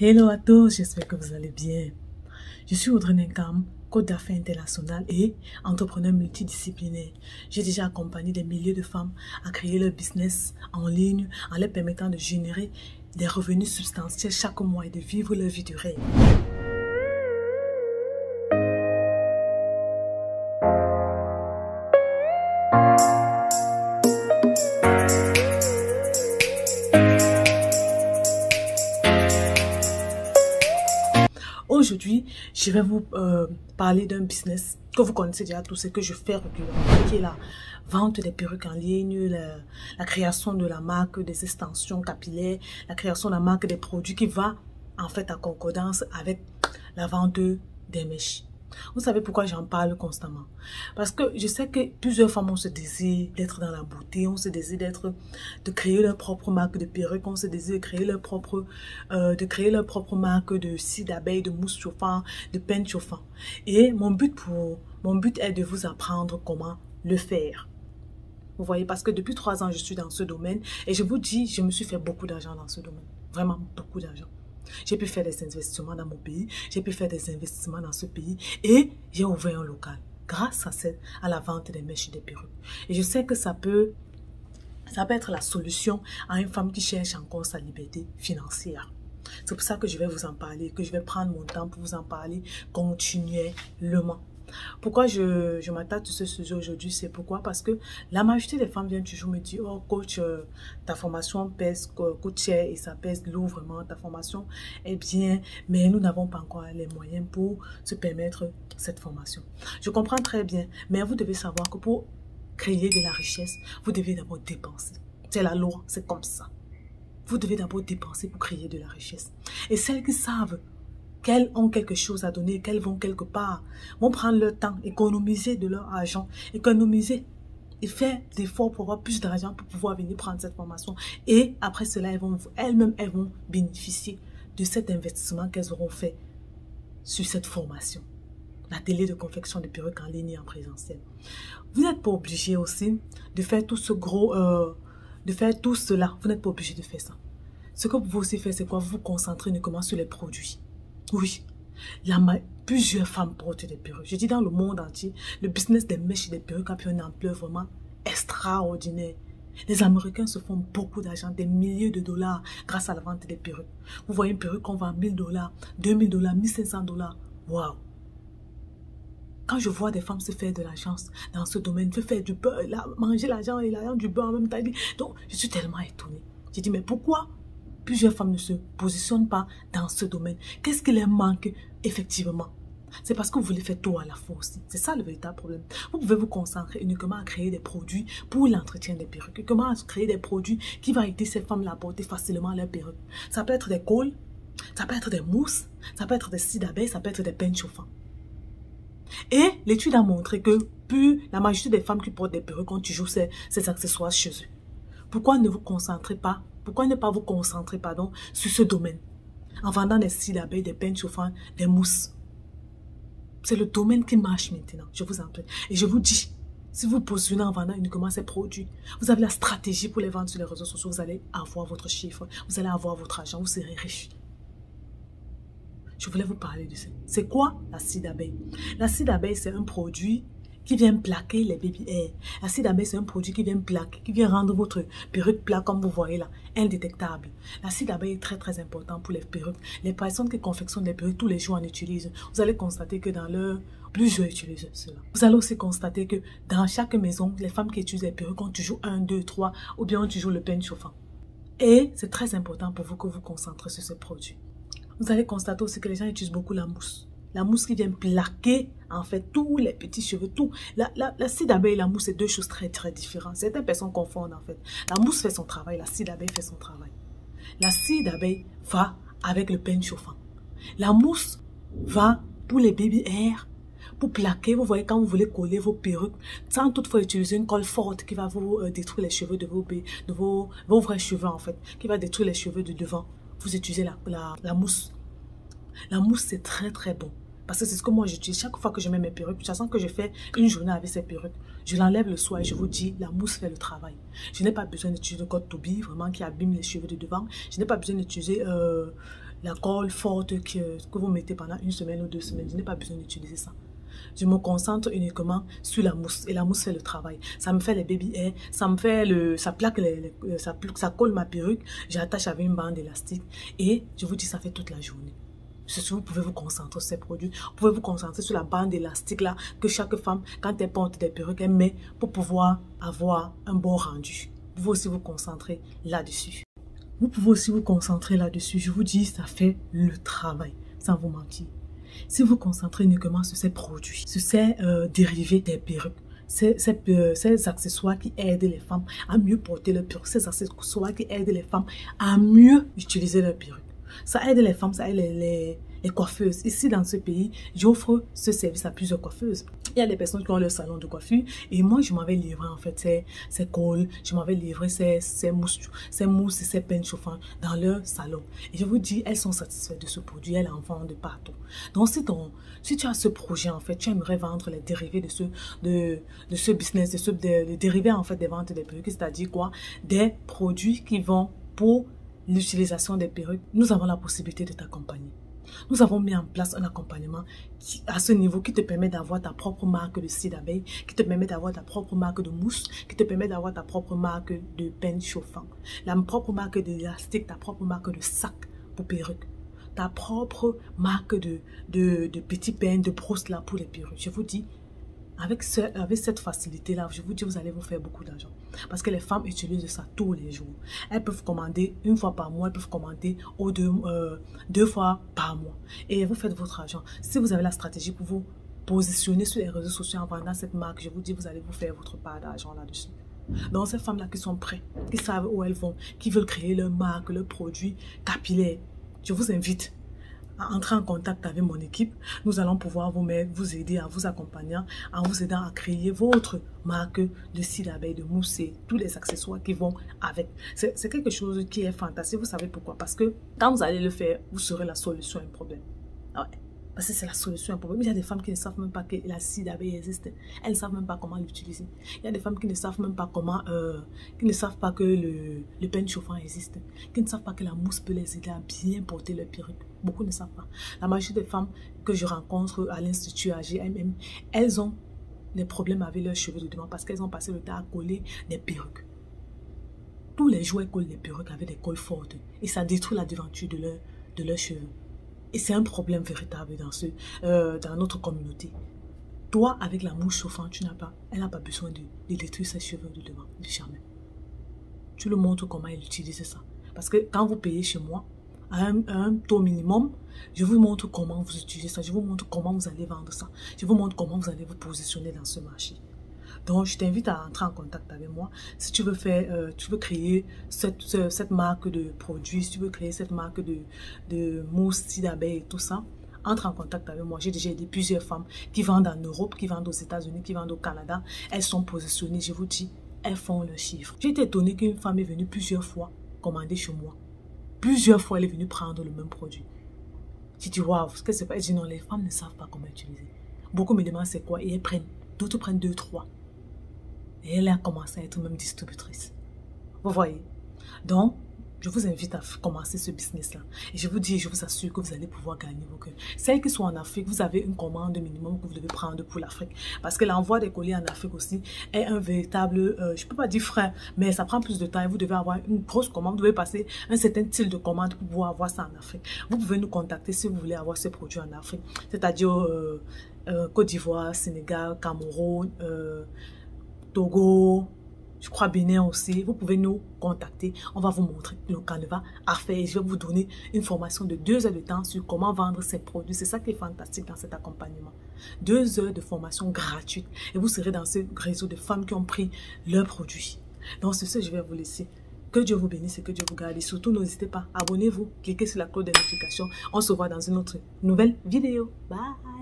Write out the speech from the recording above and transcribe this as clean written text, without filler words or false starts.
Hello à tous, j'espère que vous allez bien. Je suis Audrey Nenkam, coach d'affaires international et entrepreneur multidisciplinaire. J'ai déjà accompagné des milliers de femmes à créer leur business en ligne en leur permettant de générer des revenus substantiels chaque mois et de vivre leur vie de rêve. Aujourd'hui, je vais vous parler d'un business que vous connaissez déjà tous et que je fais régulièrement, qui est la vente des perruques en ligne, la création de la marque des extensions capillaires, la création de la marque des produits qui va en fait à concordance avec la vente des mèches. Vous savez pourquoi j'en parle constamment? Parce que je sais que plusieurs femmes ont ce désir d'être dans la beauté, ont ce désir de créer leur propre marque de perruque, ont ce désir de créer leur propre marque de scie d'abeille, de mousse chauffant, de peigne chauffant. Et mon but est de vous apprendre comment le faire. Vous voyez, parce que depuis 3 ans, je suis dans ce domaine et je vous dis, je me suis fait beaucoup d'argent dans ce domaine. Vraiment beaucoup d'argent. J'ai pu faire des investissements dans mon pays, j'ai pu faire des investissements dans ce pays et j'ai ouvert un local grâce à la vente des mèches et des perruques. Et je sais que ça peut être la solution à une femme qui cherche encore sa liberté financière. C'est pour ça que je vais vous en parler, que je vais prendre mon temps pour vous en parler continuellement. Pourquoi je m'attaque sur ce sujet aujourd'hui, c'est pourquoi? Parce que la majorité des femmes viennent toujours me dire, oh coach, ta formation coûte cher et ça pèse lourd vraiment, ta formation est bien, mais nous n'avons pas encore les moyens pour se permettre cette formation. Je comprends très bien, mais vous devez savoir que pour créer de la richesse, vous devez d'abord dépenser. C'est la loi, c'est comme ça. Vous devez d'abord dépenser pour créer de la richesse. Et celles qui savent qu'elles ont quelque chose à donner, qu'elles vont quelque part, vont prendre leur temps, économiser de leur argent, économiser et faire des efforts pour avoir plus d'argent pour pouvoir venir prendre cette formation. Et après cela, elles-mêmes vont bénéficier de cet investissement qu'elles auront fait sur cette formation. L'atelier de confection de perruques en ligne et en présentiel. Vous n'êtes pas obligé aussi de faire tout ce gros, de faire tout cela. Vous n'êtes pas obligé de faire ça. Ce que vous pouvez aussi faire, c'est quoi? Vous vous concentrez uniquement sur les produits. Oui, plusieurs femmes portent des perruques. Je dis dans le monde entier, le business des mèches et des perruques a pris une ampleur vraiment extraordinaire. Les Américains se font beaucoup d'argent, des milliers de dollars grâce à la vente des perruques. Vous voyez une perruque qu'on vend 1000 $, 2000 $, 1500 $. Waouh! Quand je vois des femmes se faire de l'argent dans ce domaine, se faire du beurre, manger l'argent et l'argent du beurre en même temps, donc je suis tellement étonnée. J'ai dit, mais pourquoi plusieurs femmes ne se positionnent pas dans ce domaine? Qu'est-ce qui leur manque effectivement? C'est parce que vous voulez faire tout à la fois aussi. C'est ça le véritable problème. Vous pouvez vous concentrer uniquement à créer des produits pour l'entretien des perruques. Comment créer des produits qui vont aider ces femmes à porter facilement leurs perruques. Ça peut être des cols, ça peut être des mousses, ça peut être des scies d'abeille, ça peut être des peignes chauffants. Et l'étude a montré que la majorité des femmes qui portent des perruques ont toujours ces accessoires chez eux. Pourquoi ne pas vous concentrer sur ce domaine en vendant des scies d'abeille, des peignes chauffantes, des mousses? C'est le domaine qui marche maintenant, je vous en prie. Et je vous dis, si vous positionnez en vendant uniquement ces produits, vous avez la stratégie pour les vendre sur les réseaux sociaux, vous allez avoir votre chiffre, vous allez avoir votre argent, vous serez riche. Je voulais vous parler de ça. C'est quoi la scie d'abeille? La scie d'abeille, c'est un produit qui vient plaquer les baby hairs. La scie d'abeille, c'est un produit qui vient plaquer, qui vient rendre votre perruque plate, comme vous voyez là, indétectable. La scie d'abeille est très très important pour les perruques. Les personnes qui confectionnent des perruques tous les jours en utilisent. Vous allez constater que dans leur... Plusieurs utilisent cela. Vous allez aussi constater que dans chaque maison, les femmes qui utilisent les perruques ont toujours 1, 2, 3 ou bien ont toujours le peigne chauffant. Et c'est très important pour vous que vous concentrez sur ce produit. Vous allez constater aussi que les gens utilisent beaucoup la mousse. La mousse qui vient plaquer, en fait, tous les petits cheveux, tout. La scie d'abeille et la mousse, c'est deux choses très, très différentes. Certaines personnes confondent, en fait. La mousse fait son travail, la scie d'abeille fait son travail. La scie d'abeille va avec le peigne chauffant. La mousse va pour les baby hairs, pour plaquer. Vous voyez, quand vous voulez coller vos perruques, sans toutefois utiliser une colle forte qui va vous détruire les cheveux de vos vrais cheveux, en fait, qui va détruire les cheveux de devant. Vous utilisez la mousse. La mousse, c'est très très bon. Parce que c'est ce que moi j'utilise. Chaque fois que je mets mes perruques, de toute façon que je fais une journée avec ces perruques, je l'enlève le soir et je vous dis, la mousse fait le travail. Je n'ai pas besoin d'utiliser de code to be, vraiment qui abîme les cheveux de devant. Je n'ai pas besoin d'utiliser la colle forte que vous mettez pendant 1 semaine ou 2 semaines. Je n'ai pas besoin d'utiliser ça. Je me concentre uniquement sur la mousse et la mousse fait le travail. Ça me fait les baby hairs, ça me fait ça plaque ça colle ma perruque, j'attache avec une bande élastique et je vous dis ça fait toute la journée. Vous pouvez vous concentrer sur ces produits, vous pouvez vous concentrer sur la bande élastique là que chaque femme, quand elle porte des perruques, elle met pour pouvoir avoir un bon rendu. Vous pouvez aussi vous concentrer là-dessus. Vous pouvez aussi vous concentrer là-dessus. Je vous dis, ça fait le travail, sans vous mentir. Si vous vous concentrez uniquement sur ces produits, sur ces dérivés des perruques, ces accessoires qui aident les femmes à mieux porter leurs perruques, ces accessoires qui aident les femmes à mieux utiliser leurs perruques. Ça aide les femmes, ça aide les coiffeuses. Ici, dans ce pays, j'offre ce service à plusieurs coiffeuses. Il y a des personnes qui ont leur salon de coiffure et moi, je m'avais livré en fait ces cols, je m'avais livré ces mousses et ces peines chauffantes dans leur salon. Et je vous dis, elles sont satisfaites de ce produit, elles en vendent de partout. Donc, si tu as ce projet, en fait, tu aimerais vendre les dérivés de ce business, les dérivés en fait des ventes des perruques, c'est-à-dire quoi? Des produits qui vont pour l'utilisation des perruques, nous avons la possibilité de t'accompagner. Nous avons mis en place un accompagnement à ce niveau qui te permet d'avoir ta propre marque de cire d'abeille, qui te permet d'avoir ta propre marque de mousse, qui te permet d'avoir ta propre marque de peine chauffant, la propre marque d'élastique, ta propre marque de sac pour perruques, ta propre marque de petits peines, de brosse là pour les perruques. Je vous dis, avec cette facilité-là, je vous dis, vous allez vous faire beaucoup d'argent. Parce que les femmes utilisent ça tous les jours. Elles peuvent commander 1 fois par mois, elles peuvent commander 2 fois par mois. Et vous faites votre argent. Si vous avez la stratégie pour vous positionner sur les réseaux sociaux en vendant cette marque, je vous dis, vous allez vous faire votre part d'argent là-dessus. Donc, ces femmes-là qui sont prêtes, qui savent où elles vont, qui veulent créer leur marque, leur produit capillaire, je vous invite à entrer en contact avec mon équipe. Nous allons pouvoir vous aider à vous accompagner, en vous aidant à créer votre marque de cire d'abeille, de mousse et tous les accessoires qui vont avec. C'est quelque chose qui est fantastique. Vous savez pourquoi? Parce que quand vous allez le faire, vous serez la solution à un problème. Ouais. Parce que c'est la solution à un problème. Il y a des femmes qui ne savent même pas que la cire d'abeille existe. Elles ne savent même pas comment l'utiliser. Il y a des femmes qui ne savent même pas comment, qui ne savent pas que le peine chauffant existe. Qui ne savent pas que la mousse peut les aider à bien porter leur perruque. Beaucoup ne savent pas. La majorité des femmes que je rencontre à l'Institut AGMM, elles ont des problèmes avec leurs cheveux de devant parce qu'elles ont passé le temps à coller des perruques. Tous les jours, elles collent des perruques avec des colles fortes. Et ça détruit la devanture de leurs cheveux. Et c'est un problème véritable dans notre communauté. Toi, avec la mousse chauffante, elle n'a pas besoin de détruire ses cheveux de devant, jamais. Tu le montres comment elle utilise ça. Parce que quand vous payez chez moi, à un taux minimum, je vous montre comment vous utilisez ça. Je vous montre comment vous allez vendre ça. Je vous montre comment vous allez vous positionner dans ce marché. Donc, je t'invite à entrer en contact avec moi. Si tu veux tu veux créer cette marque de produits, si tu veux créer cette marque de mousse, cire d'abeille et tout ça, entre en contact avec moi. J'ai déjà aidé plusieurs femmes qui vendent en Europe, qui vendent aux États-Unis, qui vendent au Canada. Elles sont positionnées, je vous dis, elles font le chiffre. J'ai été étonnée qu'une femme est venue plusieurs fois commander chez moi. Plusieurs fois, elle est venue prendre le même produit. J'ai dit, waouh, ce que c'est pas. Elle dit, non, les femmes ne savent pas comment utiliser. Beaucoup me demandent c'est quoi et elles prennent. D'autres prennent 2, 3. Et elle a commencé à être même distributrice. Vous voyez? Donc, je vous invite à commencer ce business-là. Et je vous dis, je vous assure que vous allez pouvoir gagner vos cœurs. Celles qui sont en Afrique, vous avez une commande minimum que vous devez prendre pour l'Afrique. Parce que l'envoi des colis en Afrique aussi est un véritable, je ne peux pas dire frein, mais ça prend plus de temps et vous devez avoir une grosse commande. Vous devez passer un certain style de commande pour pouvoir avoir ça en Afrique. Vous pouvez nous contacter si vous voulez avoir ces produits en Afrique. C'est-à-dire Côte d'Ivoire, Sénégal, Cameroun, Togo, je crois Bénin aussi. Vous pouvez nous contacter. On va vous montrer le canevas à faire. Je vais vous donner une formation de 2 heures de temps sur comment vendre ces produits. C'est ça qui est fantastique dans cet accompagnement. 2 heures de formation gratuite. Et vous serez dans ce réseau de femmes qui ont pris leurs produits. Donc, sur ce, je vais vous laisser. Que Dieu vous bénisse et que Dieu vous garde. Et surtout, n'hésitez pas, abonnez-vous, cliquez sur la cloche de notification. On se voit dans une autre nouvelle vidéo. Bye!